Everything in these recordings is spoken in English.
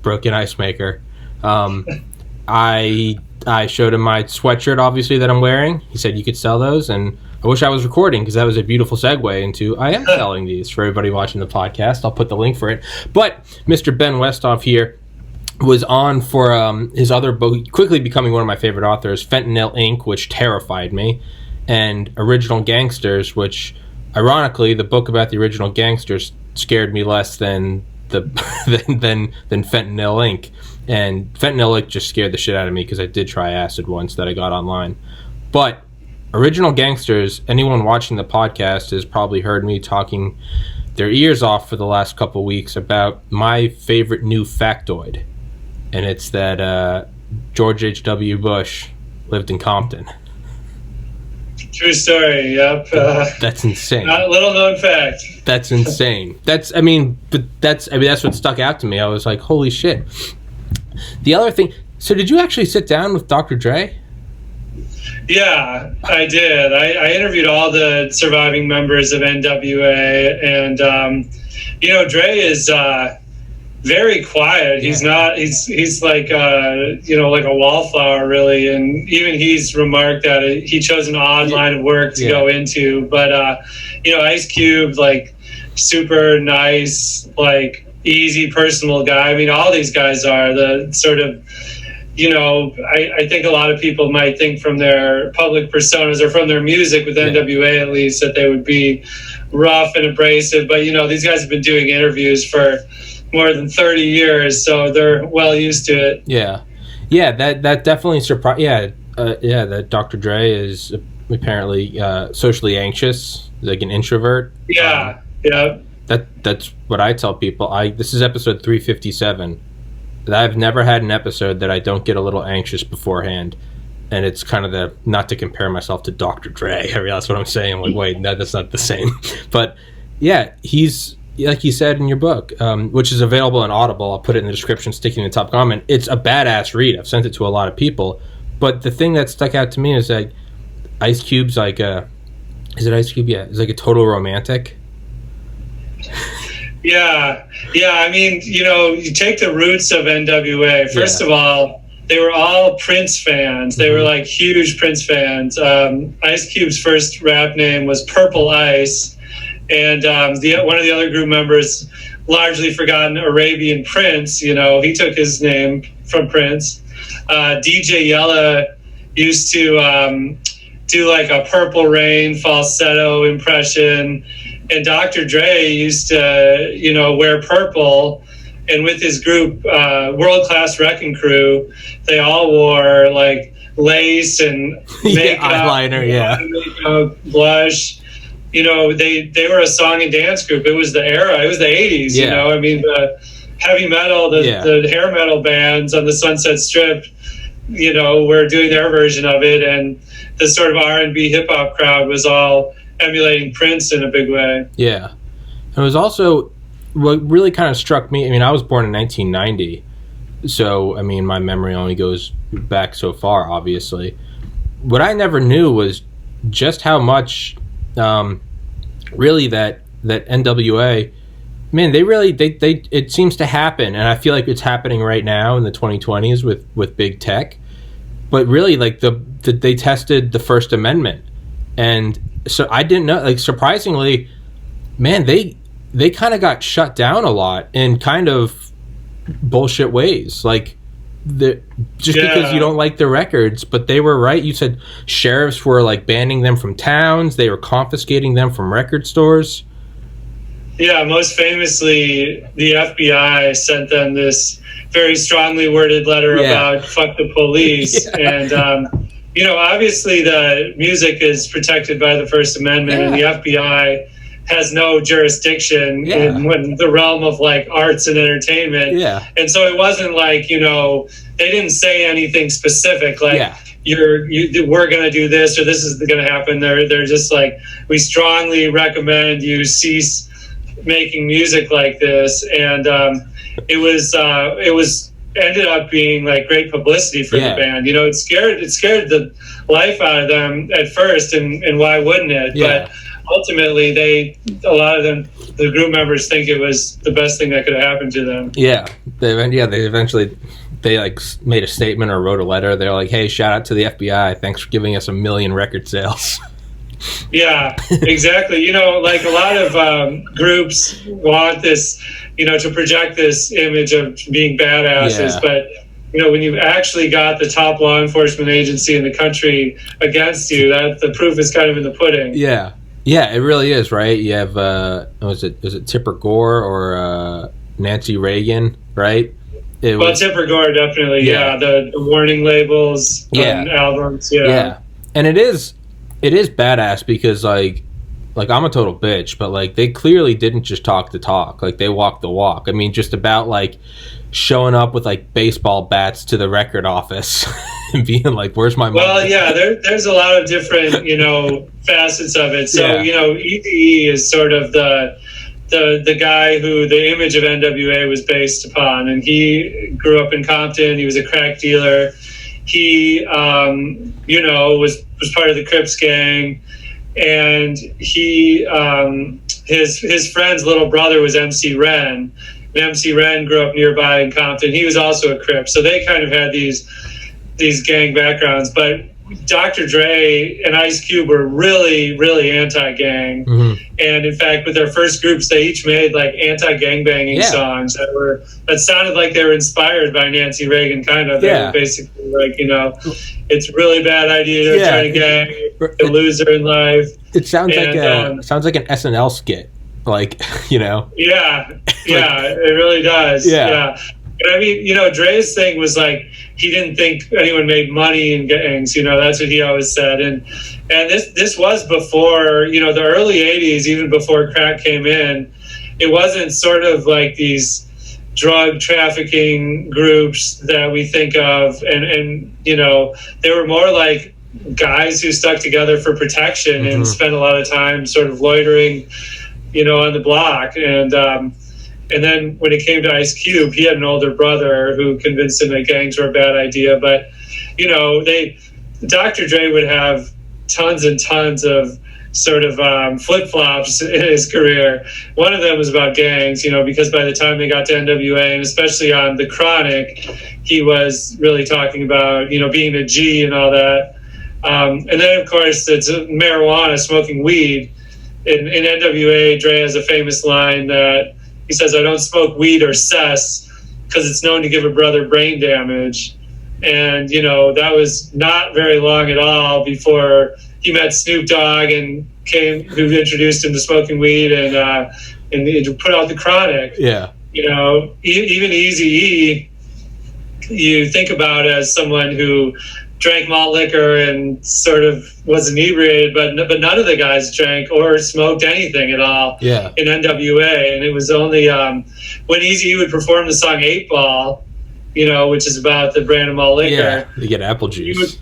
broken ice maker. I showed him my sweatshirt, obviously, that I'm wearing. He said you could sell those, and I wish I was recording because that was a beautiful segue into I am selling these for everybody watching the podcast. I'll put the link for it. But Mr. Ben Westhoff here was on for his other book, quickly becoming one of my favorite authors, Fentanyl Inc., which terrified me, and Original Gangstas, which, ironically, the book about the original gangsters scared me less than than Fentanyl Inc. And Fentanyl Inc. just scared the shit out of me because I did try acid once that I got online. But Original Gangstas, anyone watching the podcast has probably heard me talking their ears off for the last couple weeks about my favorite new factoid. And it's that George H.W. Bush lived in Compton. True story, yep. That's insane. Not a little known fact. That's insane. That's what stuck out to me. I was like, holy shit. The other thing, so did you actually sit down with Dr. Dre? Yeah, I did. I interviewed all the surviving members of NWA, and Dre is very quiet. He's not. He's like like a wallflower, really. And even he's remarked that he chose an odd line of work to go into. But Ice Cube, like, super nice, like, easy, personal guy. I mean, all these guys are the sort of. I think a lot of people might think from their public personas or from their music with NWA at least that they would be rough and abrasive. But, these guys have been doing interviews for more than 30 years, so they're well used to it. Yeah. Yeah, that definitely surprised. That Dr. Dre is apparently socially anxious, like an introvert. Yeah, That's what I tell people. This is episode 357. I've never had an episode that I don't get a little anxious beforehand, and it's kind of not to compare myself to Dr. Dre. I mean, that's what I'm saying. I'm like, wait, no, that's not the same. But yeah, he's, like you said in your book, which is available on Audible. I'll put it in the description, sticking in the top comment. It's a badass read. I've sent it to a lot of people. But the thing that stuck out to me is like Ice Cube's like is it Ice Cube? Yeah, he's like a total romantic. Yeah. I mean, you take the roots of NWA. First of all, they were all Prince fans. They were like huge Prince fans. Ice Cube's first rap name was Purple Ice. And one of the other group members, largely forgotten, Arabian Prince, he took his name from Prince. DJ Yella used to do like a Purple Rain falsetto impression. And Dr. Dre used to, wear purple. And with his group, World Class Wrecking Crew, they all wore like lace and makeup, eyeliner, makeup, blush. They were a song and dance group. It was the era. It was the 80s, I mean, the heavy metal, the hair metal bands on the Sunset Strip, were doing their version of it. And the sort of R&B hip-hop crowd was all emulating Prince in a big way. Yeah. It was also what really kind of struck me. I mean, I was born in 1990, so I mean, my memory only goes back so far, obviously. What I never knew was just how much really that NWA, man, they it seems to happen, and I feel like it's happening right now in the 2020s with big tech. But really, like they tested the First Amendment, and so I didn't know. Like, surprisingly, man, they kind of got shut down a lot in kind of bullshit ways. Like, because you don't like the records, but they were right. You said sheriffs were like banning them from towns. They were confiscating them from record stores. Yeah, most famously, the FBI sent them this very strongly worded letter about fuck the police. And, obviously the music is protected by the First Amendment, and the FBI has no jurisdiction in the realm of like arts and entertainment. And so it wasn't like, they didn't say anything specific like we're going to do this or this is going to happen. They're just like, we strongly recommend you cease making music like this. And it was ended up being like great publicity for the band. It scared the life out of them at first, and why wouldn't it? But ultimately, a lot of them, the group members, think it was the best thing that could have happened to them. Yeah, they eventually like made a statement or wrote a letter. They're like, "Hey, shout out to the FBI. Thanks for giving us 1 million record sales." Yeah, exactly. You know, like a lot of groups want this, you know, to project this image of being badasses, Yeah. but you know, when you've actually got the top law enforcement agency in the country against you, that the proof is kind of in the pudding. Yeah, yeah, it really is, right? You have was it Tipper Gore or Nancy Reagan, right? Well, Tipper Gore, definitely. Yeah, the warning labels on albums. Yeah, and it is badass because like I'm a total bitch, but like they clearly didn't just talk the talk, like they walked the walk. I mean, just about like showing up with like baseball bats to the record office and being like, "Where's my money?" Well, yeah, there's a lot of different, you know, facets of it. So, you know, Eazy-E is sort of the guy who the image of NWA was based upon, and he grew up in Compton. He was a crack dealer. He, you know, was part of the Crips gang, and he, his friend's little brother was MC Ren. And MC Ren grew up nearby in Compton. He was also a Crip, so they kind of had these gang backgrounds. But Dr. Dre and Ice Cube were really, really anti-gang. Mm-hmm. And in fact, with their first groups, they each made like anti-gangbanging songs that sounded like they were inspired by Nancy Reagan, kind of. They were basically like, you know, it's a really bad idea to try to gang, a loser in life. It sounds sounds like an SNL skit, like, you know. Yeah, it really does. Yeah. But I mean, you know, Dre's thing was like, he didn't think anyone made money in gangs. You know, that's what he always said. And this was before, you know, the early 80s, even before crack came in. It wasn't sort of like these drug trafficking groups that we think of. And you know, they were more like guys who stuck together for protection and spent a lot of time sort of loitering, you know, on the block. And then when it came to Ice Cube, he had an older brother who convinced him that gangs were a bad idea. But, you know, Dr. Dre would have tons and tons of sort of flip-flops in his career. One of them was about gangs, you know, because by the time they got to NWA, and especially on The Chronic, he was really talking about, you know, being a G and all that. And then, of course, it's marijuana, smoking weed. In NWA, Dre has a famous line that he says, "I don't smoke weed or cess because it's known to give a brother brain damage." And, you know, that was not very long at all before he met Snoop Dogg who introduced him to smoking weed and put out The Chronic. Yeah. You know, even Eazy-E, you think about as someone who drank malt liquor and sort of was inebriated, but none of the guys drank or smoked anything at all in NWA. And it was only when Eazy-E would perform the song 8 Ball, you know, which is about the brand of malt liquor. Yeah, you get apple juice.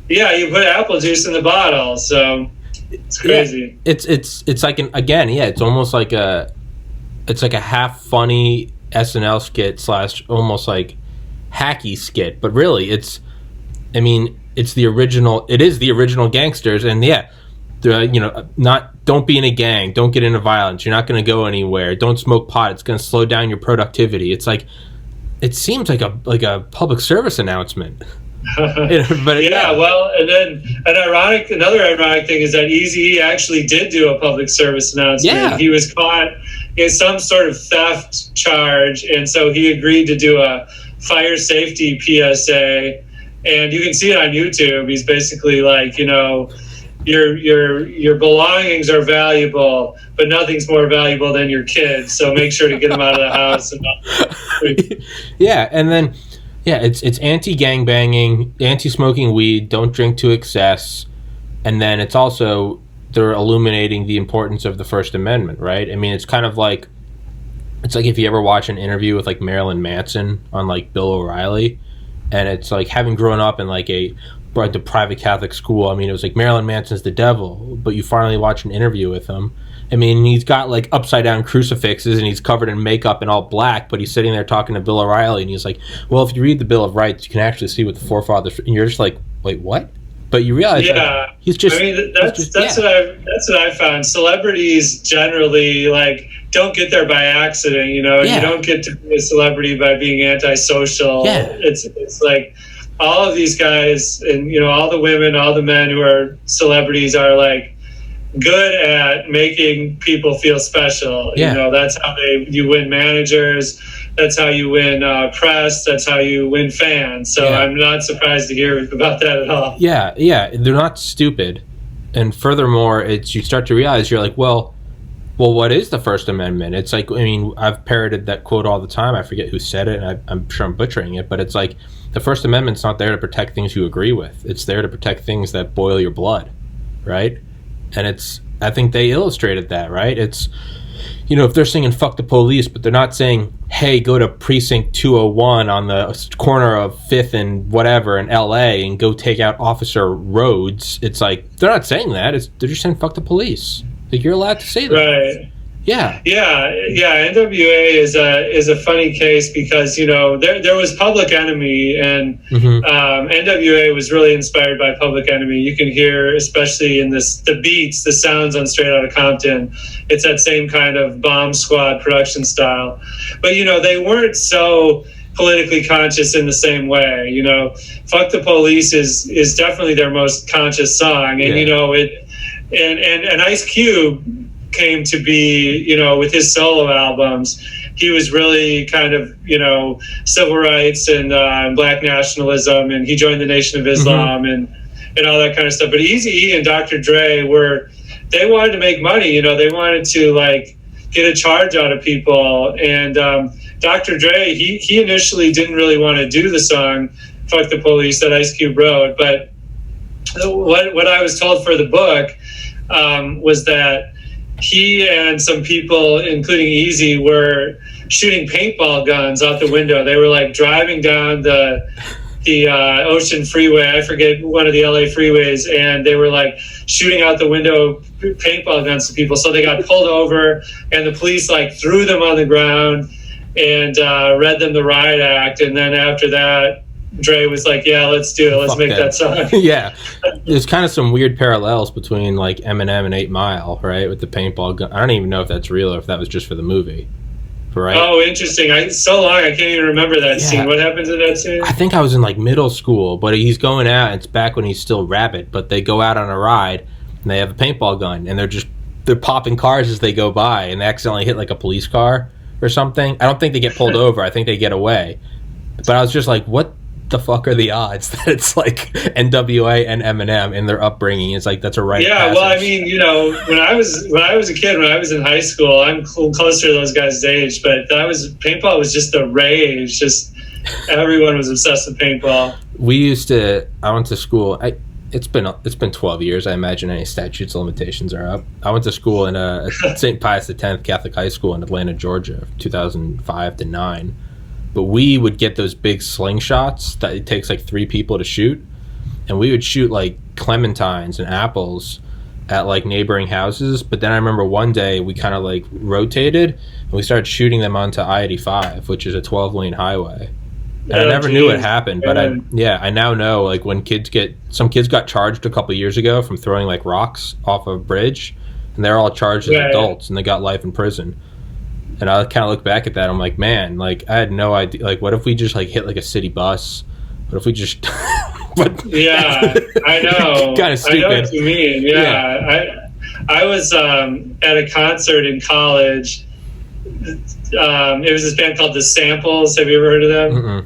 You put apple juice in the bottle, so it's crazy. Yeah, it's like it's almost like a half funny SNL skit / almost like hacky skit, but really it's the original. It is the original Gangsters, and don't be in a gang, don't get into violence. You're not going to go anywhere. Don't smoke pot. It's going to slow down your productivity. It's like, it seems like a public service announcement. But well, and then another ironic thing is that Eazy-E actually did do a public service announcement. Yeah. He was caught in some sort of theft charge, and so he agreed to do a fire safety PSA. And you can see it on YouTube. He's basically like, you know, your belongings are valuable, but nothing's more valuable than your kids. So make sure to get them out of the house. And then it's anti-gangbanging, anti-smoking weed, don't drink to excess, and then it's also they're illuminating the importance of the First Amendment, right? I mean, it's kind of like if you ever watch an interview with like Marilyn Manson on like Bill O'Reilly. And it's like, having grown up in like the private Catholic school, I mean, it was like Marilyn Manson's the devil, but you finally watch an interview with him. I mean, he's got like upside down crucifixes and he's covered in makeup and all black, but he's sitting there talking to Bill O'Reilly and he's like, well, if you read the Bill of Rights, you can actually see what the forefathers, and you're just like, wait, what? But you realize, yeah, he's just. I mean, that's what I found. Celebrities generally don't get there by accident. You don't get to be a celebrity by being antisocial. Yeah. It's like all of these guys, and all the women, all the men who are celebrities are good at making people feel special. Yeah. That's how you win managers. That's how you win press. That's how you win fans. So I'm not surprised to hear about that at all. Yeah, they're not stupid. And furthermore, you start to realize, you're like, well, what is the First Amendment? It's like, I mean, I've parroted that quote all the time. I forget who said it, and I'm sure I'm butchering it, but it's like, the First Amendment's not there to protect things you agree with. It's there to protect things that boil your blood, right? And I think they illustrated that, right? It's, if they're singing "fuck the police," but they're not saying, "Hey, go to precinct 201 on the corner of 5th and whatever in LA and go take out Officer Rhodes." It's like, they're not saying that. They're just saying "fuck the police." Like, you're allowed to say that. Right. Yeah. NWA is a funny case because there was Public Enemy, and NWA was really inspired by Public Enemy. You can hear, especially in the beats, the sounds on Straight Outta Compton. It's that same kind of Bomb Squad production style, but they weren't so politically conscious in the same way. "Fuck the Police" is definitely their most conscious song, and and Ice Cube came to be, with his solo albums, he was really kind of, civil rights and black nationalism, and he joined the Nation of Islam and all that kind of stuff. But Eazy-E and Dr. Dre they wanted to make money, they wanted to get a charge out of people. And Dr. Dre, he initially didn't really want to do the song "Fuck the Police" that Ice Cube wrote. But what I was told for the book was that he and some people, including Eazy, were shooting paintball guns out the window. They were driving down the Ocean Freeway. I forget, one of the LA freeways, and they were shooting out the window paintball guns to people. So they got pulled over, and the police threw them on the ground and read them the riot act. And then after that, Dre was like, "Yeah, let's do it. Let's make that song." Yeah, there's kind of some weird parallels between Eminem and 8 Mile, right? With the paintball gun. I don't even know if that's real or if that was just for the movie, right? Oh, interesting. So long, I can't even remember that scene. What happens in that scene? I think I was in middle school, but he's going out. It's back when he's still Rabbit, but they go out on a ride and they have a paintball gun, and they're popping cars as they go by, and they accidentally hit a police car or something. I don't think they get pulled over. I think they get away. But I was just like, what the fuck are the odds that it's NWA and Eminem in their upbringing? It's that's a right. Yeah, passage. well, I mean, when I was a kid, when I was in high school, I'm closer to those guys' age, but paintball was just the rage. Just everyone was obsessed with paintball. I went to school. It's been 12 years. I imagine any statutes of limitations are up. I went to school in St. Pius X Catholic High School in Atlanta, Georgia, 2005 to 9. But we would get those big slingshots that it takes 3 people to shoot, and we would shoot clementines and apples at neighboring houses. But then I remember one day we kind of rotated and we started shooting them onto I-85, which is a 12-lane highway. And I never knew what happened, but I now know when some kids got charged a couple of years ago from throwing rocks off a bridge, and they're all charged as adults and they got life in prison. And I kind of look back at that. I'm like, man, I had no idea. What if we just hit a city bus? What if we just? Yeah, I know. Kind of stupid. I know what you mean. Yeah. I was at a concert in college. It was this band called The Samples. Have you ever heard of them? Mm-mm.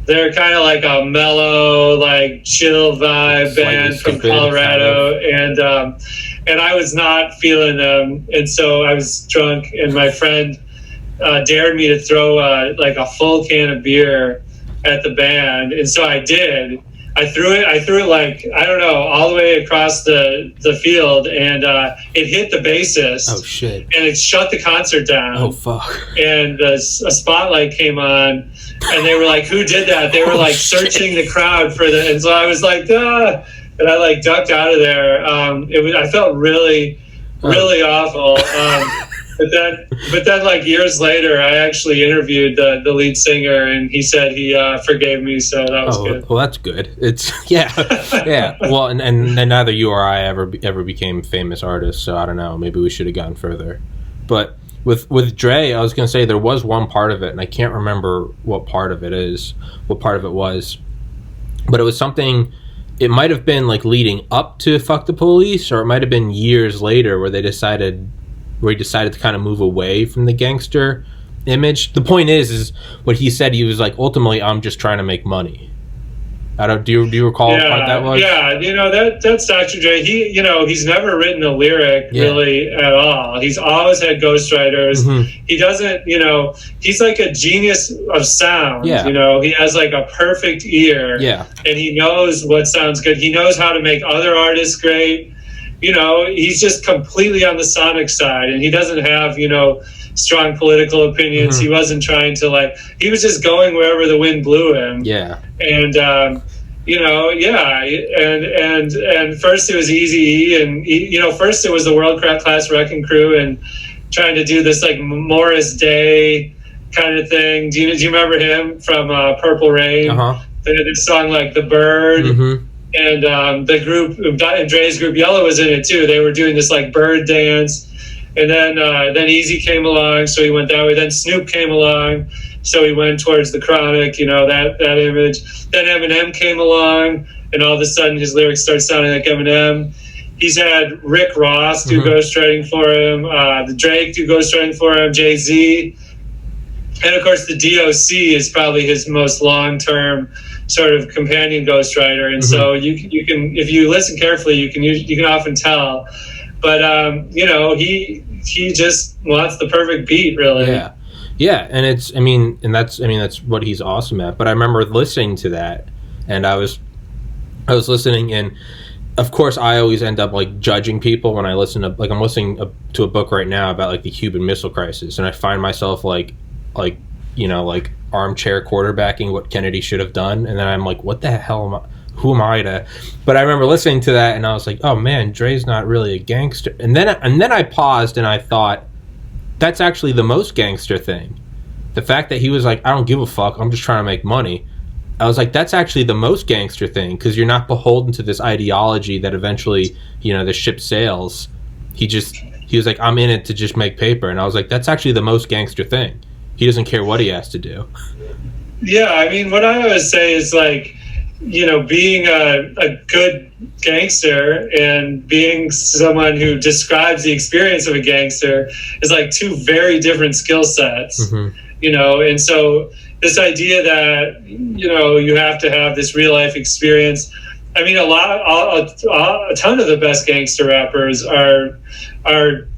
They're kind of a mellow, chill vibe band from Colorado, kind of. And I was not feeling them, and so I was drunk, and my friend dared me to throw a full can of beer at the band, and so I did. I threw it I don't know, all the way across the field, and it hit the bassist. Oh shit! And it shut the concert down. Oh fuck! And a spotlight came on, and they were like, "Who did that?" They were searching the crowd for and so I was like, "Ah." And I ducked out of there. I felt really, really awful. But then, like years later, I actually interviewed the lead singer, and he said he forgave me, so that was good. Well, that's good. It's yeah. Well, and neither you or I ever became famous artists, so I don't know. Maybe we should have gone further. But with Dre, I was gonna say there was one part of it, and I can't remember what part of it was, but it was something. It might have been like leading up to Fuck the Police, or it might have been years later where he decided to kind of move away from the gangster image. The point is what he said. He was like, ultimately, I'm just trying to make money. Do you recall what that was? Yeah, that's Dr. Dre. He's never written a lyric really at all. He's always had ghostwriters. Mm-hmm. He doesn't, he's like a genius of sound. Yeah. He has like a perfect ear. Yeah. And he knows what sounds good. He knows how to make other artists great. He's just completely on the sonic side, and he doesn't have, strong political opinions. Mm-hmm. He wasn't trying to he was just going wherever the wind blew him. Yeah. And, and first it was Eazy-E, and, first it was the World Class Wrecking Crew, and trying to do this like Morris Day kind of thing. Do you remember him from Purple Rain? Uh-huh. They had this song like The Bird. Mm-hmm. And the group, Dre's group Yellow was in it too. They were doing this like bird dance. And then Eazy came along, so he went that way. Then Snoop came along, so he went towards the Chronic, that image. Then Eminem came along, and all of a sudden his lyrics started sounding like Eminem. He's had Rick Ross do ghostwriting for him, the Drake do ghostwriting for him, Jay-Z. And of course the DOC is probably his most long-term sort of companion ghostwriter. And so you can, if you listen carefully, you can often tell. But he just wants the perfect beat, really. Yeah, and that's what he's awesome at. But I remember listening to that, and I was listening, and of course I always end up like judging people when I listen to, like, I'm listening to a book right now about like the Cuban Missile Crisis, and I find myself like armchair quarterbacking what Kennedy should have done, and then I'm like, what the hell who am I to? But I remember listening to that, and I was like, oh man, Dre's not really a gangster. And then I paused, and I thought, that's actually the most gangster thing. The fact that he was like, I don't give a fuck, I'm just trying to make money. I was like, that's actually the most gangster thing, because you're not beholden to this ideology that eventually, the ship sails. He was like, I'm in it to just make paper. And I was like, that's actually the most gangster thing. He doesn't care what he has to do. Yeah, I mean, what I always say is like, being a good gangster and being someone who describes the experience of a gangster is like two very different skill sets, and so this idea that, you have to have this real life experience. I mean, a ton of the best gangster rappers are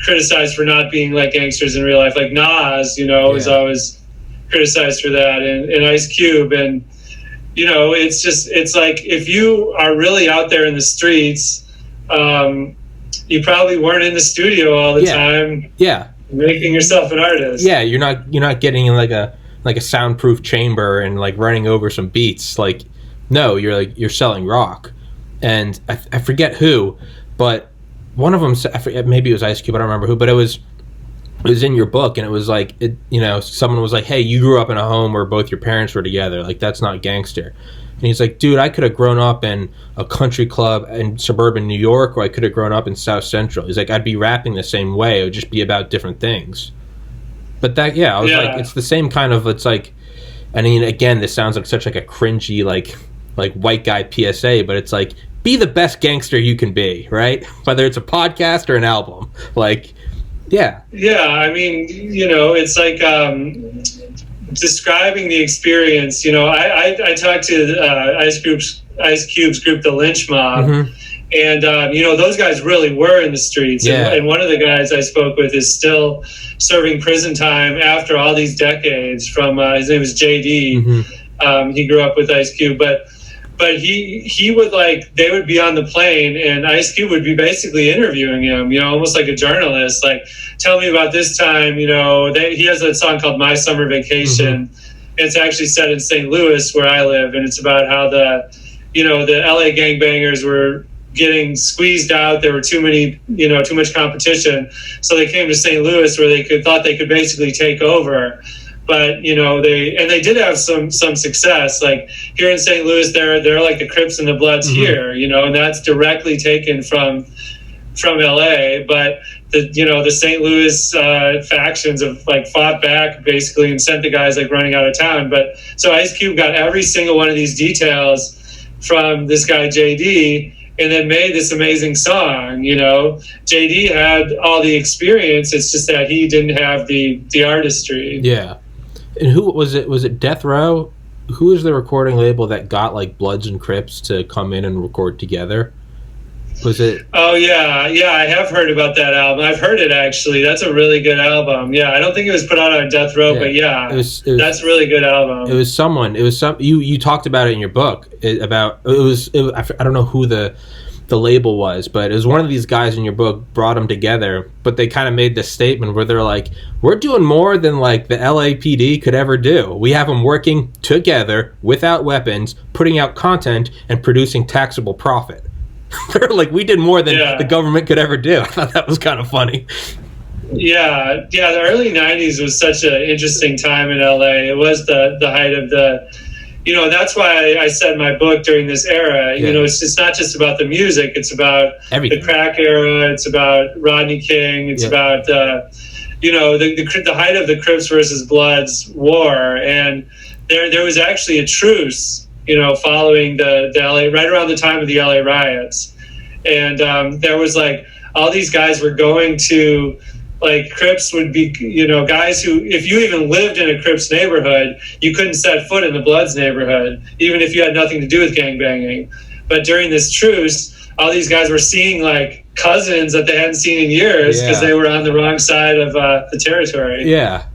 criticized for not being like gangsters in real life. Like Nas, is always criticized for that, and Ice Cube, and it's like, if you are really out there in the streets, you probably weren't in the studio all the time. Yeah, making yourself an artist. Yeah, you're not getting in like a soundproof chamber and like running over some beats. Like, no, you're selling rock. And I forget who, but one of them, maybe it was Ice Cube, I don't remember who, but it was in your book, and it was like, someone was like, hey, you grew up in a home where both your parents were together, like, that's not gangster. And he's like, dude, I could have grown up in a country club in suburban New York, or I could have grown up in South Central. He's like, I'd be rapping the same way, it would just be about different things. But that, I was like, it's the same kind of, it's like, I mean, again, this sounds like such like a cringy, like white guy PSA, but it's like, be the best gangster you can be, right? Whether it's a podcast or an album, like, yeah. I mean, it's like describing the experience. I talked to Ice Cube's group, the Lynch Mob, and those guys really were in the streets. Yeah. And one of the guys I spoke with is still serving prison time after all these decades. From his name is JD. He grew up with Ice Cube, but he would, like, they would be on the plane, and Ice Cube would be basically interviewing him, almost like a journalist. Like, tell me about this time, he has a song called My Summer Vacation. It's actually set in St. Louis, where I live, and it's about how the LA gangbangers were getting squeezed out. There were too much competition. So they came to St. Louis, where they thought they could basically take over. But they did have some success. Like here in St. Louis, they're like the Crips and the Bloods here, and that's directly taken from LA. But the St. Louis factions have like fought back basically and sent the guys like running out of town. But so Ice Cube got every single one of these details from this guy JD, and then made this amazing song. JD had all the experience. It's just that he didn't have the artistry. Yeah. And who was it? Was it Death Row? Who was the recording label that got like Bloods and Crips to come in and record together? Was it? Oh yeah, I have heard about that album. I've heard it actually. That's a really good album. Yeah, I don't think it was put out on Death Row, but it was that's a really good album. It was someone. It was some. You talked about it in your book. I don't know who the label was, but it was one of these guys in your book brought them together, but they kind of made this statement where they're like, we're doing more than like the LAPD could ever do. We have them working together without weapons, putting out content and producing taxable profit. They're like, we did more than the government could ever do. I thought that was kind of funny. Yeah, the early 90s was such an interesting time in LA. It was the height of that's why I said my book during this era, it's not just about the music. It's about everything. The crack era. It's about Rodney King. It's about, the height of the Crips versus Bloods war. And there was actually a truce, following the LA, right around the time of the LA riots. And there was like, all these guys were going to, like Crips would be, guys who, if you even lived in a Crips neighborhood, you couldn't set foot in the Bloods neighborhood, even if you had nothing to do with gangbanging. But during this truce, all these guys were seeing like cousins that they hadn't seen in years because they were on the wrong side of the territory. Yeah.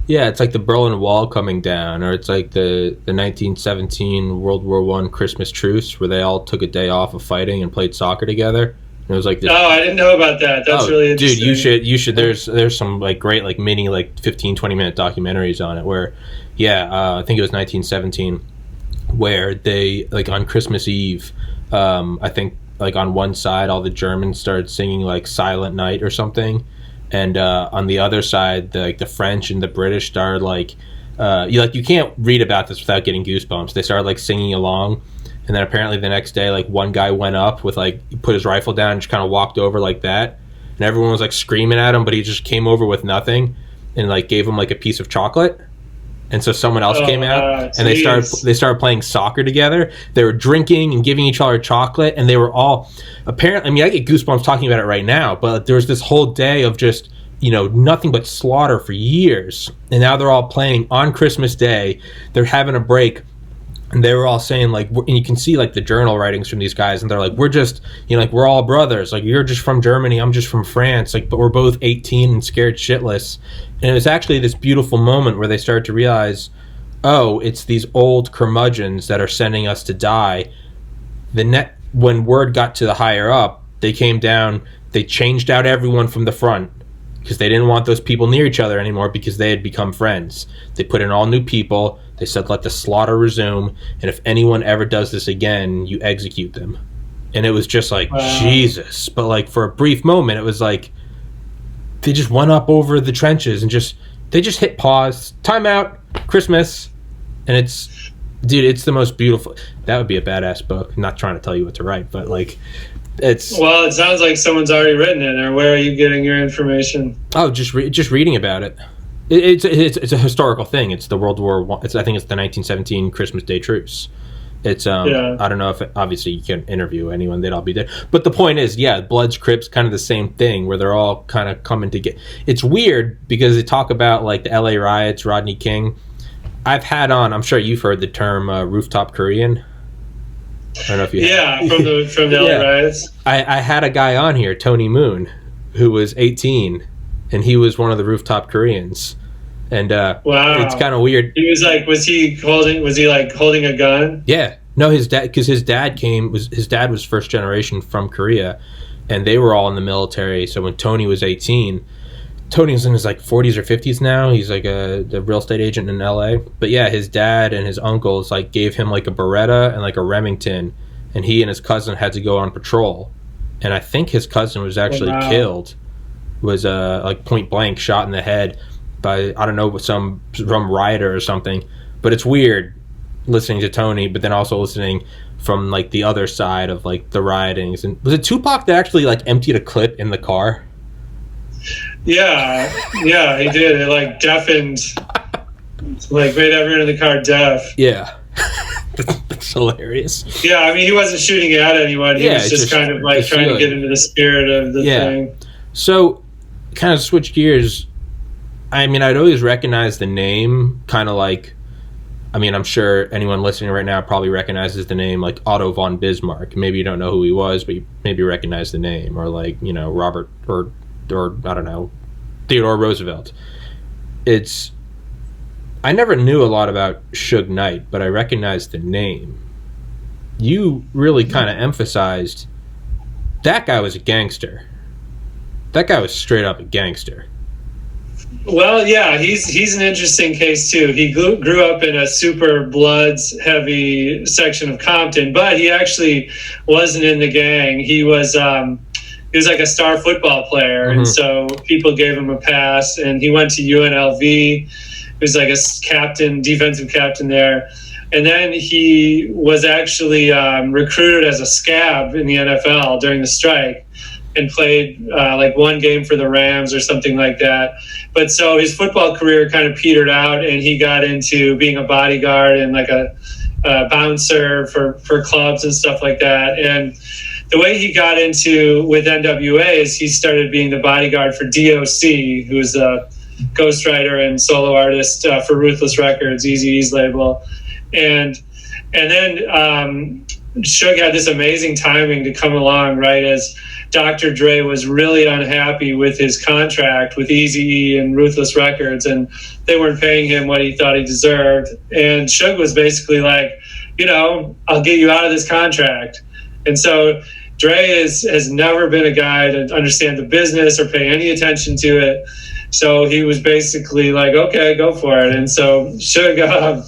Yeah, it's like the Berlin Wall coming down, or it's like the 1917 World War I Christmas truce where they all took a day off of fighting and played soccer together. It was like this. Oh, I didn't know about that. That's really interesting. Dude, you should. There's some like great like mini like 15-20 minute documentaries on it where, I think it was 1917, where they like on Christmas Eve, I think like on one side all the Germans started singing like Silent Night or something, and on the other side the French and the British started like, you can't read about this without getting goosebumps. They started like singing along. And then apparently the next day, like one guy went up with like, put his rifle down and just kind of walked over like that. And everyone was like screaming at him, but he just came over with nothing and like gave him like a piece of chocolate. And so someone else came out and they started playing soccer together. They were drinking and giving each other chocolate, and they were all apparently, I mean, I get goosebumps talking about it right now, but there was this whole day of just, nothing but slaughter for years. And now they're all playing on Christmas Day. They're having a break. And they were all saying, like, and you can see, like, the journal writings from these guys, and they're like, we're just, like, we're all brothers. Like, you're just from Germany, I'm just from France. Like, but we're both 18 and scared shitless. And it was actually this beautiful moment where they started to realize, oh, it's these old curmudgeons that are sending us to die. When word got to the higher up, they came down, they changed out everyone from the front because they didn't want those people near each other anymore because they had become friends. They put in all new people. They said, let the slaughter resume, and if anyone ever does this again, you execute them. And it was just like, wow. Jesus. But like for a brief moment, it was like they just went up over the trenches and they just hit pause, time out, Christmas. And it's the most beautiful. That would be a badass book. I'm not trying to tell you what to write, but like it's. Well, it sounds like someone's already written it. Or where are you getting your information? Oh, just reading about it. It's a historical thing. It's the World War I. I think it's the 1917 Christmas Day truce. It's I don't know if obviously you can interview anyone, they'd all be there. But the point is, Bloods, Crips, kind of the same thing where they're all kind of coming to get. It's weird because they talk about like the LA riots, Rodney King. I've had on. I'm sure you've heard the term rooftop Korean. I don't know if you. From the LA riots. I had a guy on here, Tony Moon, who was 18, and he was one of the rooftop Koreans. And wow, it's kind of weird. He was like, was he holding a gun? Yeah, no, his dad, because his dad was first generation from Korea, and they were all in the military. So when Tony was 18, Tony was in his like 40s or 50s now. He's like a real estate agent in LA. But yeah, his dad and his uncles like gave him like a Beretta and like a Remington, and he and his cousin had to go on patrol, and I think his cousin was actually killed, was like point blank shot in the head by, I don't know, some rioter or something. But it's weird listening to Tony, but then also listening from like the other side of like the riotings. And was it Tupac that actually like emptied a clip in the car? Yeah, he did. It like deafened, like made everyone in the car deaf. Yeah. That's hilarious. Yeah, I mean, he wasn't shooting at anyone. He was just kind of like trying to get into the spirit of the thing. So, kind of switch gears. I mean, I'd always recognize the name, kind of like, I mean, I'm sure anyone listening right now probably recognizes the name like Otto von Bismarck. Maybe you don't know who he was, but you maybe recognize the name. Or like, you know, Robert or I don't know, Theodore Roosevelt. I never knew a lot about Suge Knight, but I recognized the name. You really kind of emphasized that guy was a gangster. That guy was straight up a gangster. Well, yeah, he's an interesting case too. He grew up in a super bloods heavy section of Compton, but he actually wasn't in the gang. He was like a star football player, and so people gave him a pass. And he went to UNLV. He was like a captain, defensive captain there. And then he was actually recruited as a scab in the NFL during the strike, and played like one game for the Rams or something like that. But so his football career kind of petered out, and he got into being a bodyguard and like a bouncer for clubs and stuff like that. And the way he got into with NWA is he started being the bodyguard for DOC, who was a ghostwriter and solo artist for Ruthless Records, Eazy-E's label. And then Suge had this amazing timing to come along right as Dr. Dre was really unhappy with his contract with Eazy-E and Ruthless Records, and they weren't paying him what he thought he deserved. And Suge was basically like, you know, I'll get you out of this contract. And so Dre has never been a guy to understand the business or pay any attention to it. So he was basically like, okay, go for it. And so Suge,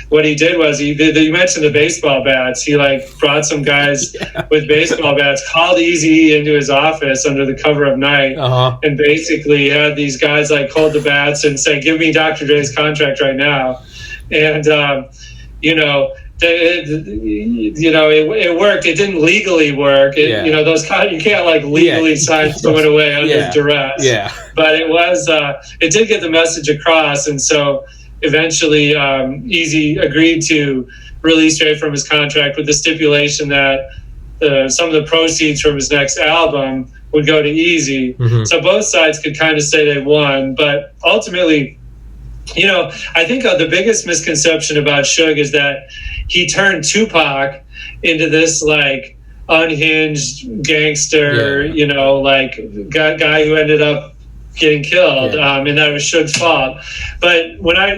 what he did was you mentioned the baseball bats. He like brought some guys with baseball bats, called Eazy into his office under the cover of night, and basically had these guys like hold the bats and say, "Give me Dr. Dre's contract right now." And it worked. It didn't legally work. You know, those you can't like legally sign someone away under duress. Yeah. But it was it did get the message across, and so eventually Eazy agreed to release Dre from his contract with the stipulation that some of the proceeds from his next album would go to Eazy. So both sides could kind of say they won, but ultimately, you know, I think the biggest misconception about Suge is that he turned Tupac into this like unhinged gangster, you know, like guy who ended up getting killed, and that was Suge's fault. But when I,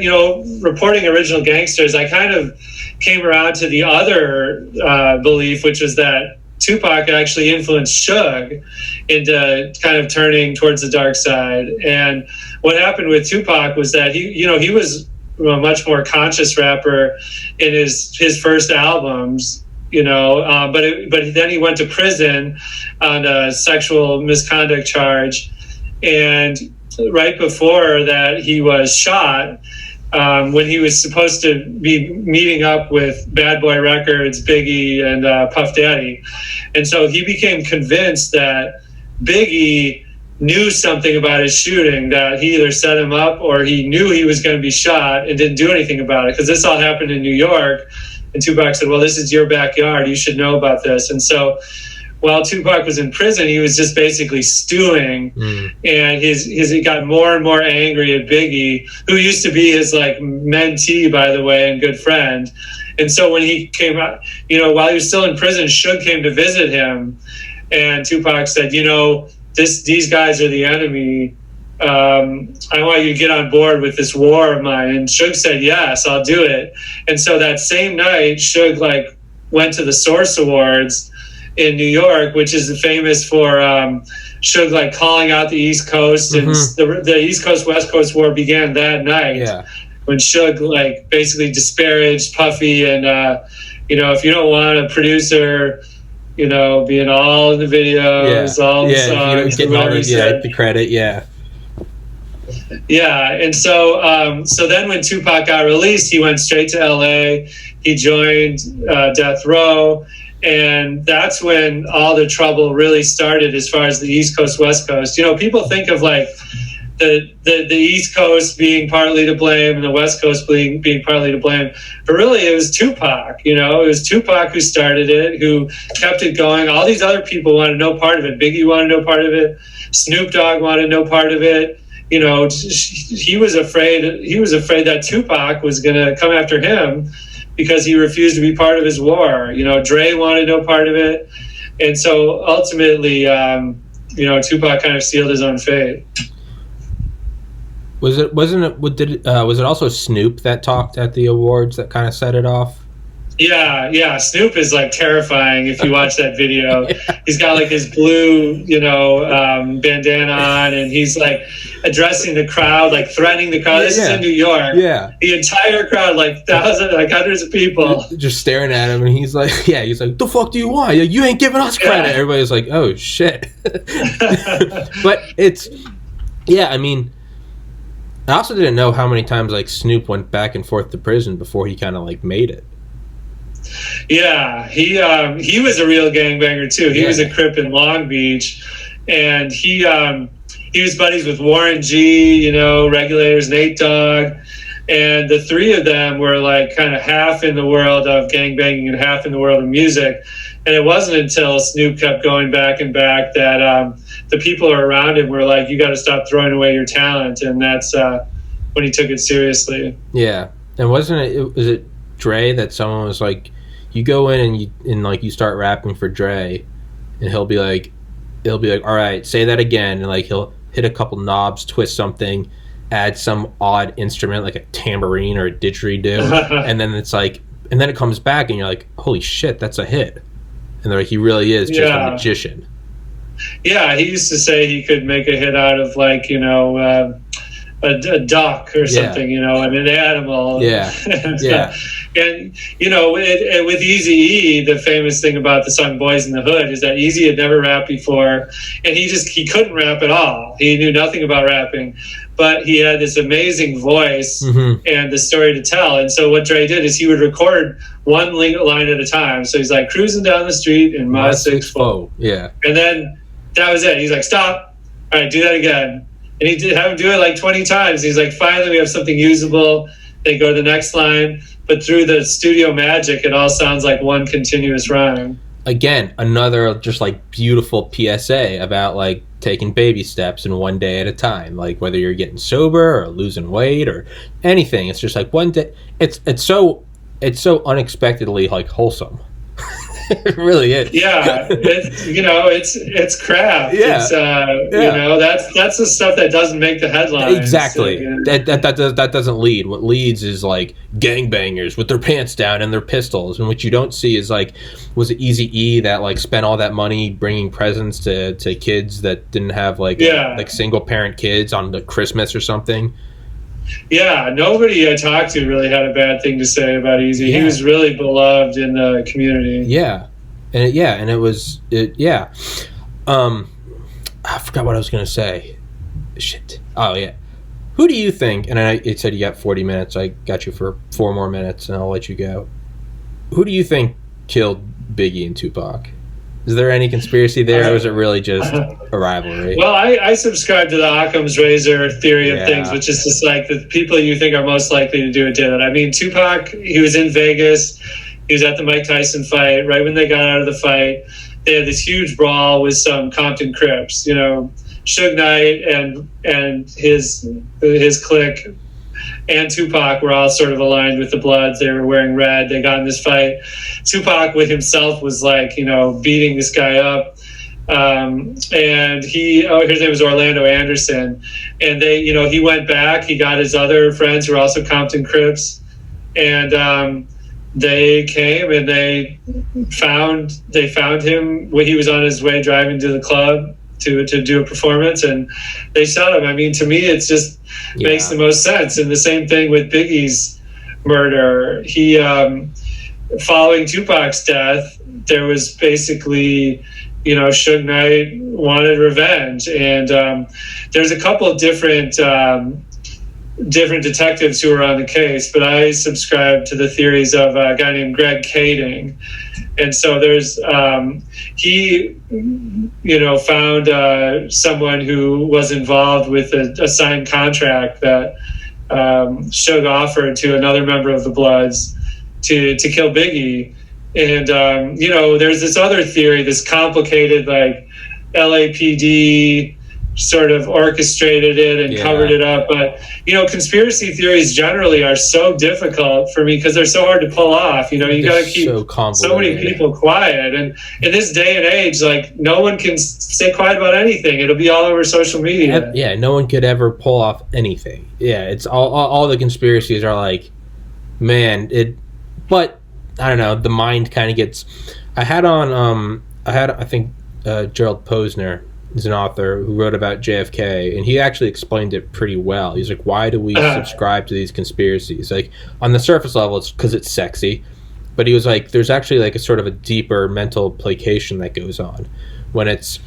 reporting Original Gangsters, I kind of came around to the other belief, which was that Tupac actually influenced Suge into kind of turning towards the dark side. And what happened with Tupac was that he was a much more conscious rapper in his first albums, but then he went to prison on a sexual misconduct charge. And right before that, he was shot when he was supposed to be meeting up with Bad Boy Records, Biggie, and Puff Daddy. And so he became convinced that Biggie knew something about his shooting, that he either set him up or he knew he was going to be shot and didn't do anything about it, because this all happened in New York. And Tupac said, well, this is your backyard. You should know about this. And so while Tupac was in prison, he was just basically stewing, and he got more and more angry at Biggie, who used to be his like mentee, by the way, and good friend. And so when he came out, while he was still in prison, Suge came to visit him, and Tupac said, these guys are the enemy. I want you to get on board with this war of mine. And Suge said, yes, I'll do it. And so that same night, Suge went to the Source Awards in New York, which is famous for Suge calling out the East Coast, and the East Coast West Coast war began that night when Suge basically disparaged Puffy and if you don't want a producer, being all in the videos, all the songs, getting all the credit, and so then when Tupac got released, he went straight to LA. He joined Death Row, and that's when all the trouble really started as far as the East Coast, West Coast. People think of like the East Coast being partly to blame and the West Coast being partly to blame, but really it was Tupac. It was Tupac who started it, who kept it going. All these other people wanted no part of it. Biggie wanted no part of it. Snoop Dogg wanted no part of it. He was afraid that Tupac was going to come after him because he refused to be part of his war. Dre wanted no part of it, and so ultimately, Tupac kind of sealed his own fate. Was it also Snoop that talked at the awards that kind of set it off? Yeah. Snoop is like terrifying if you watch that video. He's got like his blue, bandana on, and he's like addressing the crowd, like threatening the crowd. This is in New York. Yeah. The entire crowd, like thousands, like hundreds of people, just staring at him, and he's like, "The fuck do you want? You ain't giving us credit." Yeah. Everybody's like, "Oh shit." But I mean, I also didn't know how many times like Snoop went back and forth to prison before he kind of like made it. Yeah, he was a real gangbanger too. He was a Crip in Long Beach, and he was buddies with Warren G, Regulators, Nate Dogg, and the three of them were like kind of half in the world of gangbanging and half in the world of music. And it wasn't until Snoop kept going back and back that the people around him were like, "You got to stop throwing away your talent," and that's when he took it seriously. Yeah, and was it Dre that someone was like, you go in and you start rapping for Dre, and he'll be like, all right, say that again, and like he'll hit a couple knobs, twist something, add some odd instrument like a tambourine or a didgeridoo, and then it's like, and then it comes back, and you're like, holy shit, that's a hit, and they're like, he really is just a magician. Yeah, he used to say he could make a hit out of like a duck or something, and an animal. Yeah. And with Eazy-E, the famous thing about the song "Boys in the Hood" is that Eazy had never rapped before, and he couldn't rap at all. He knew nothing about rapping, but he had this amazing voice and the story to tell. And so what Dre did is he would record one line at a time. So he's like cruising down the street in my 6'4". Yeah, and then that was it. He's like, stop. All right, do that again. And he did have him do it like 20 times. He's like, finally, we have something usable. They go to the next line. But through the studio magic, it all sounds like one continuous rhyme. Again, another just like beautiful PSA about like taking baby steps and one day at a time. Like whether you're getting sober or losing weight or anything, it's just like one day. It's so unexpectedly like wholesome. It really is. Yeah, it's crap. Yeah. It's that's the stuff that doesn't make the headlines. Exactly. That doesn't lead. What leads is like gangbangers with their pants down and their pistols, and what you don't see is like, was it Eazy-E that like spent all that money bringing presents to kids that didn't have like single parent kids on the Christmas or something? Yeah, nobody I talked to really had a bad thing to say about Eazy. Yeah. He was really beloved in the community. Yeah, and it was. I forgot what I was going to say. Shit. Oh yeah. Who do you think? And it said you got 40 minutes. I got you for 4 more minutes, and I'll let you go. Who do you think killed Biggie and Tupac? Is there any conspiracy there, or is it really just a rivalry? Well, I subscribe to the Occam's razor theory of things, which is just like the people you think are most likely to do it did it. I mean, Tupac, he was in Vegas. He was at the Mike Tyson fight. Right when they got out of the fight, they had this huge brawl with some Compton Crips. Suge Knight and his clique and Tupac were all sort of aligned with the Bloods. They were wearing red. They got in this fight. Tupac with himself was like, beating this guy up. And his name was Orlando Anderson. And he went back. He got his other friends who were also Compton Crips. And they came and they found him when he was on his way driving to the club to do a performance, and they shot him. I mean, to me, it just makes the most sense. And the same thing with Biggie's murder. He, following Tupac's death, there was basically, Suge Knight wanted revenge, and there's a couple of different detectives who were on the case, but I subscribe to the theories of a guy named Greg Kading. And so there's he found someone who was involved with a signed contract that Suge offered to another member of the Bloods to kill Biggie. And there's this other theory, this complicated, like, LAPD sort of orchestrated it and covered it up. But conspiracy theories generally are so difficult for me because they're so hard to pull off. You got to keep so many people quiet, and in this day and age, like, no one can stay quiet about anything. It'll be all over social media. Yeah, no one could ever pull off anything. Yeah, it's all the conspiracies are like, man, but I don't know, the mind kind of gets. I think Gerald Posner is an author who wrote about JFK, and he actually explained it pretty well. He's like, why do we subscribe to these conspiracies? Like, on the surface level, it's because it's sexy, but he was like, there's actually like a sort of a deeper mental placation that goes on when it's,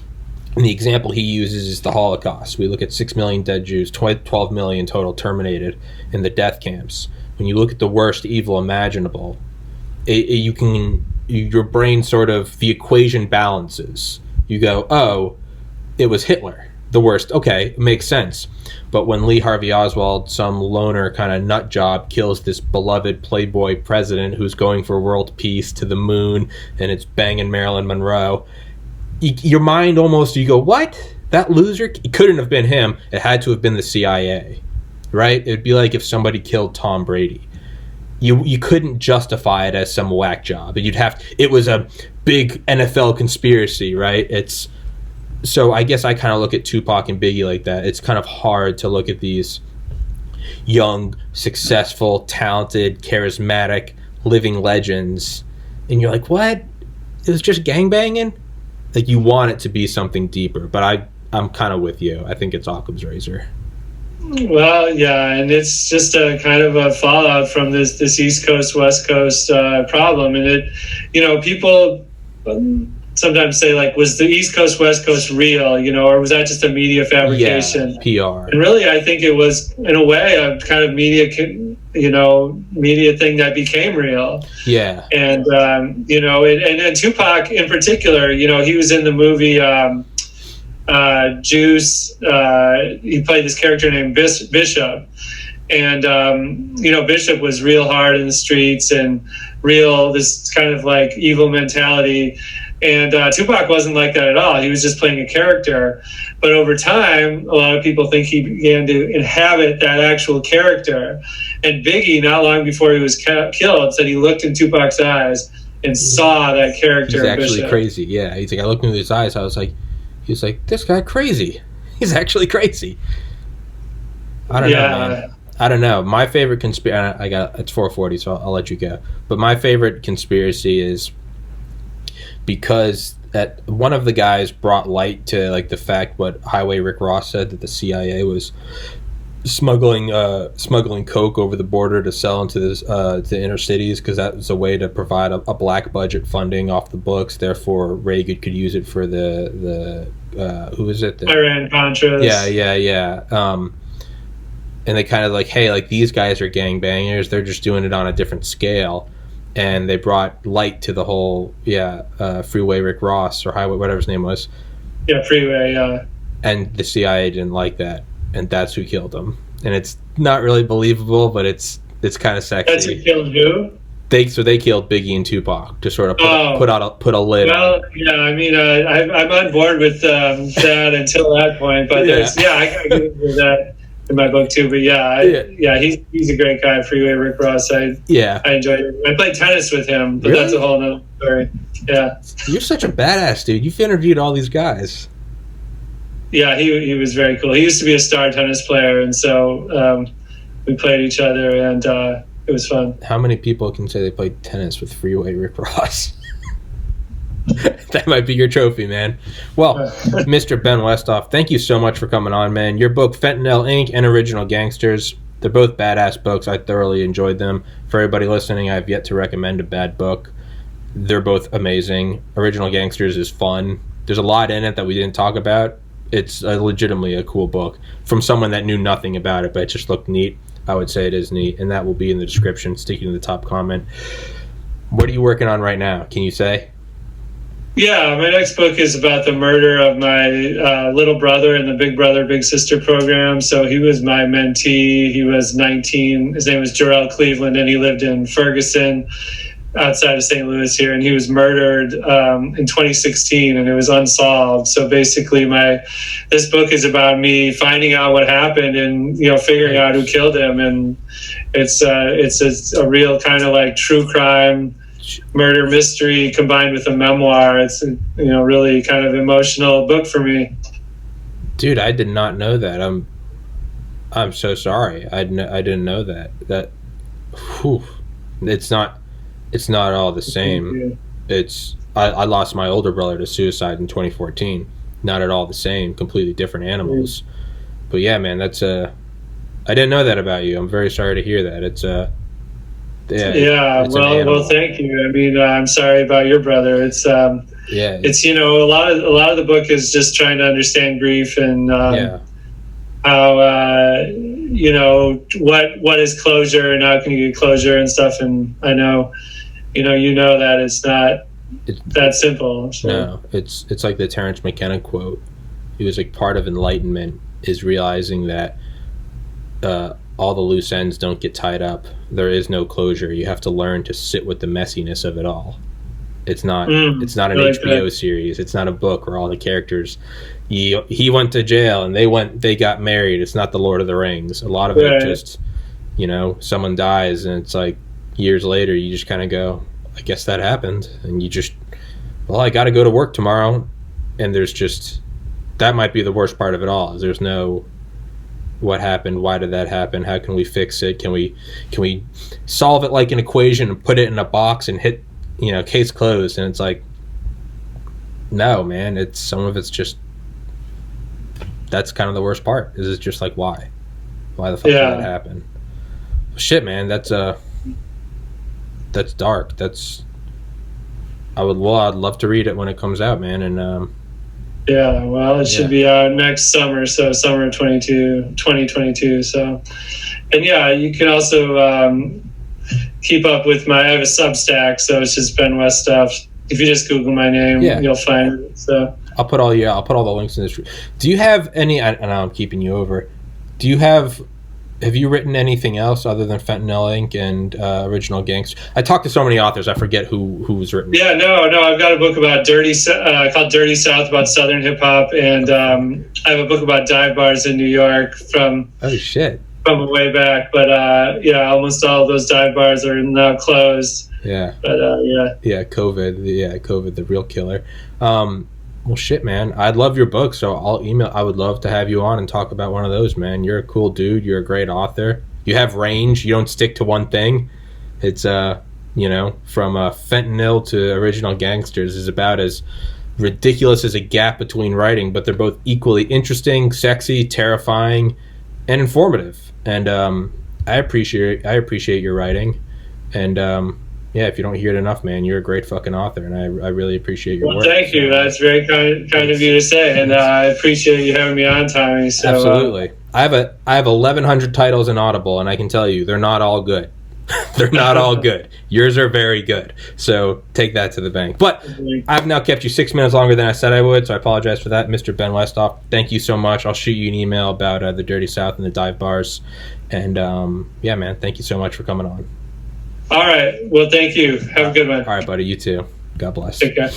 and the example he uses is the Holocaust. We look at 6 million dead Jews, 12 million total terminated in the death camps. When you look at the worst evil imaginable, your brain sort of, the equation balances. You go, oh, it was Hitler, the worst. Okay, it makes sense. But when Lee Harvey Oswald, some loner kind of nut job, kills this beloved playboy president who's going for world peace to the moon, and it's banging Marilyn Monroe, your mind almost, you go, what? That loser? It couldn't have been him. It had to have been the CIA, right? It would be like if somebody killed Tom Brady. You couldn't justify it as some whack job. It was a big NFL conspiracy, right? So I guess I kind of look at Tupac and Biggie like that. It's kind of hard to look at these young, successful, talented, charismatic, living legends, and you're like, what? It was just gangbanging? Like, you want it to be something deeper, but I'm kind of with you. I think it's Occam's razor. Well, yeah, and it's just a kind of a fallout from this East Coast, West Coast problem. And people sometimes say, like, was the East Coast, West Coast real, or was that just a media fabrication? Yeah, PR. And really, I think it was, in a way, a kind of media thing that became real. Yeah. And, and Tupac in particular, he was in the movie Juice. He played this character named Bishop. And, Bishop was real hard in the streets and this kind of like evil mentality. And Tupac wasn't like that at all. He was just playing a character. But over time, a lot of people think he began to inhabit that actual character. And Biggie, not long before he was killed, said he looked in Tupac's eyes and saw that character. He's actually crazy. Yeah, he's like, I looked into his eyes. He was like, this guy crazy. He's actually crazy. I don't know, man. I don't know. My favorite conspiracy, it's 4:40, so I'll let you go. But my favorite conspiracy is because one of the guys brought light to, like, the fact what Highway Rick Ross said, that the CIA was smuggling coke over the border to sell into the inner cities, because that was a way to provide a black budget funding off the books. Therefore, Reagan could use it for the who is it? Iran Contras. Yeah. And they kind of like, hey, like, these guys are gangbangers. They're just doing it on a different scale. And they brought light to the whole, Freeway Rick Ross, or Highway, whatever his name was. Yeah, Freeway, yeah. And the CIA didn't like that. And that's who killed him. And it's not really believable, but it's kind of sexy. That's who killed who? They killed Biggie and Tupac to sort of put a lid. Well, yeah, I mean, I'm on board with that until that point. But I kind of get into that in my book too. But he's a great guy, Freeway Rick Ross. I enjoyed it. I played tennis with him, but that's a whole nother story. Yeah, you're such a badass, dude. You've interviewed all these guys. Yeah, he was very cool. He used to be a star tennis player, and so we played each other, and it was fun. How many people can say they played tennis with Freeway Rick Ross? That might be your trophy, man. Well, Mr. Ben Westhoff, thank you so much for coming on, man. Your book, Fentanyl Inc. and Original Gangsters, They're both badass books. I thoroughly enjoyed them. For everybody listening, I have yet to recommend a bad book. They're both amazing. Original Gangsters is fun. There's a lot in it that we didn't talk about. It's legitimately a cool book. From someone that knew nothing about it, but it just looked neat. I would say it is neat, and that will be in the description, sticking to the top comment. What are you working on right now? Can you say? Yeah, my next book is about the murder of my little brother in the Big Brother, Big Sister program. So he was my mentee. He was 19. His name was Jarrell Cleveland, and he lived in Ferguson, outside of St. Louis here, and he was murdered in 2016, and it was unsolved. So basically, this book is about me finding out what happened and figuring out who killed him, and it's a real kind of like true crime murder mystery combined with a memoir. It's a really kind of emotional book for me. Dude, I did not know that. I'm so sorry. I didn't know that. Whew, it's not all the same. I lost my older brother to suicide in 2014. Not at all the same. Completely different animals. But yeah, man, I didn't know that about you. I'm very sorry to hear that. It's well, thank you. I mean, I'm sorry about your brother. It's a lot of the book is just trying to understand grief and how what is closure and how can you get closure and stuff. And I know that it's not that simple. So. No, it's like the Terrence McKenna quote. He was like, part of enlightenment is realizing that all the loose ends don't get tied up. There is no closure. You have to learn to sit with the messiness of it all. It's not an HBO series. It's not a book where all the characters he went to jail and they got married. It's not the Lord of the Rings. A lot of it just someone dies and it's like years later you just kind of go, I guess that happened, and you just, well, I got to go to work tomorrow, and there's just, that might be the worst part of it all. Is there's no what happened, why did that happen, how can we fix it, can we solve it like an equation and put it in a box and hit case closed. And it's like, no, man, it's some of it's just, that's kind of the worst part, is it's just like, why the fuck did that happen? Shit, man, that's dark. I'd love to read it when it comes out, man. And it should be out next summer, so summer 2022. So, and you can also keep up with I have a Substack, so it's just Ben Westhoff. If you just Google my name, you'll find it. So I'll put all the links in this. Do you have any? I know I'm keeping you over. Do you have you written anything else other than Fentanyl Inc. and Original Gangsters? I talked to so many authors, I forget who's written. Yeah, no. I've got a book about called Dirty South, about Southern hip hop, and I have a book about dive bars in New York from way back. But almost all of those dive bars are now closed. Yeah. But COVID, the real killer. Well, shit, man. I'd love your book, so I would love to have you on and talk about one of those, man. You're a cool dude. You're a great author. You have range. You don't stick to one thing. It's, from Fentanyl to Original Gangsters is about as ridiculous as a gap between writing, but they're both equally interesting, sexy, terrifying, and informative. And I appreciate your writing. And if you don't hear it enough, man, you're a great fucking author, and I really appreciate your work. Thank you. That's very kind of you to say, and I appreciate you having me on, Tommy. So, absolutely. I have 1,100 titles in Audible, and I can tell you they're not all good. They're not all good. Yours are very good, so take that to the bank. But I've now kept you 6 minutes longer than I said I would, so I apologize for that, Mr. Ben Westhoff. Thank you so much. I'll shoot you an email about the Dirty South and the dive bars, and man, thank you so much for coming on. All right. Well, thank you. Have a good one. All right, buddy. You too. God bless. Take care.